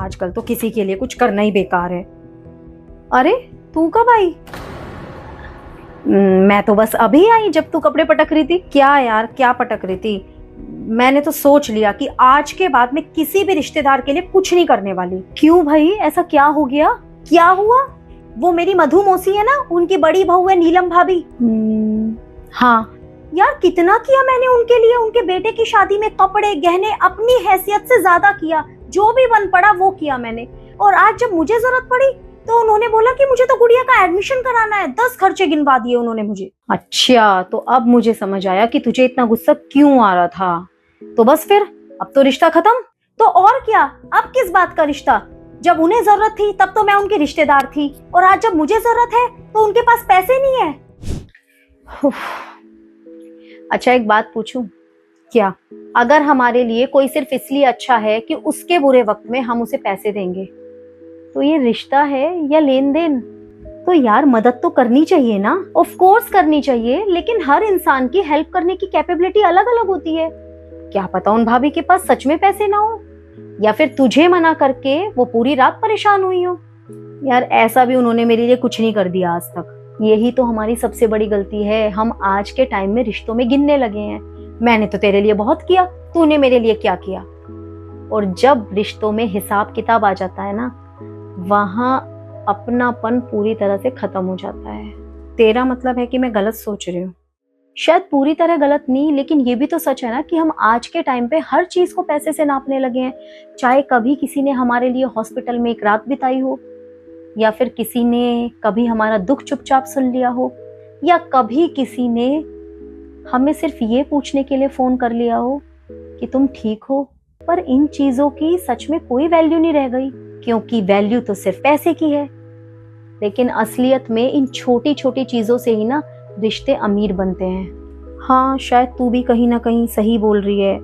आजकल तो किसी के लिए कुछ करना ही बेकार है। अरे तू कब आई? मैं तो बस अभी आई जब तू कपड़े पटक रही थी। क्या यार, क्या पटक रही थी? मैंने तो सोच लिया कि आज के बाद मैं किसी भी रिश्तेदार के लिए कुछ नहीं करने वाली। क्यों भाई, ऐसा क्या हो गया? क्या हुआ? वो मेरी मधु मौसी है ना, उनकी बड़ी बहू है नीलम भाभी। हाँ यार, कितना किया मैंने उनके लिए। उनके बेटे की शादी में कपड़े गहने अपनी हैसियत से ज्यादा किया, जो भी बन पड़ा वो किया मैंने। और आज जब मुझे जरूरत पड़ी तो उन्होंने बोला कि मुझे तो गुड़िया का एडमिशन कराना है। 10 खर्चे गिनवा दिए उन्होंने मुझे। अच्छा, तो अब मुझे समझ आया कि तुझे इतना गुस्सा क्यों आ रहा था। तो बस फिर अब तो रिश्ता खत्म। तो और क्या, अब किस बात का रिश्ता? जब उन्हें जरूरत थी तब तो मैं उनकी रिश्तेदार थी, और आज जब मुझे जरूरत है तो उनके पास पैसे नहीं है। अच्छा एक बात पूछूं? क्या? अगर हमारे लिए कोई सिर्फ इसलिए अच्छा है कि उसके बुरे वक्त में हम उसे पैसे देंगे, तो ये रिश्ता है या लेन देन? तो यार मदद तो करनी चाहिए ना। ऑफ कोर्स करनी चाहिए, लेकिन हर इंसान की हेल्प करने की कैपेबिलिटी अलग अलग होती है। क्या पता उन भाभी के पास सच में पैसे ना हो, या फिर तुझे मना करके वो पूरी रात परेशान हुई हो। यार ऐसा भी उन्होंने मेरे लिए कुछ नहीं कर दिया आज तक। यही तो हमारी सबसे बड़ी गलती है, हम आज के टाइम में रिश्तों में गिनने लगे हैं। मैंने तो तेरे लिए बहुत किया, तूने मेरे लिए क्या किया? और जब रिश्तों में हिसाब किताब आ जाता है ना, वहां अपनापन पूरी तरह से खत्म हो जाता है। तेरा मतलब है कि मैं गलत सोच रही हूँ? शायद पूरी तरह गलत नहीं, लेकिन ये भी तो सच है ना कि हम आज के टाइम पे हर चीज को पैसे से नापने लगे हैं। चाहे कभी किसी ने हमारे लिए हॉस्पिटल में एक रात बिताई हो, या फिर किसी ने कभी हमारा दुख चुपचाप सुन लिया हो, या कभी किसी ने हमें सिर्फ ये पूछने के लिए फोन कर लिया हो कि तुम ठीक हो। पर इन चीजों की सच में कोई वैल्यू नहीं रह गई, क्योंकि वैल्यू तो सिर्फ पैसे की है। लेकिन असलियत में इन छोटी छोटी चीजों से ही ना रिश्ते अमीर बनते हैं। हाँ, शायद तू भी कहीं ना कहीं सही बोल रही है।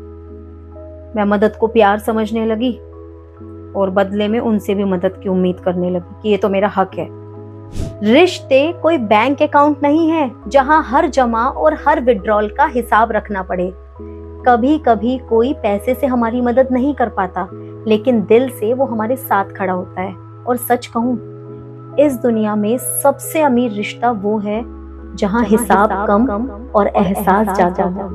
मैं मदद को प्यार समझने लगी और बदले में उनसे भी मदद की उम्मीद करने लगी कि ये तो मेरा हक है। रिश्ते कोई बैंक अकाउंट नहीं है जहां हर जमा और हर विड्रॉल का हिसाब रखना पड़े। कभी कभी कोई पैसे से हमारी मदद नहीं कर पाता, लेकिन दिल से वो हमारे साथ खड़ा होता है। और सच कहूं, इस दुनिया में सबसे अमीर रिश्ता वो है जहां हिसाब कम और एहसास ज्यादा हो।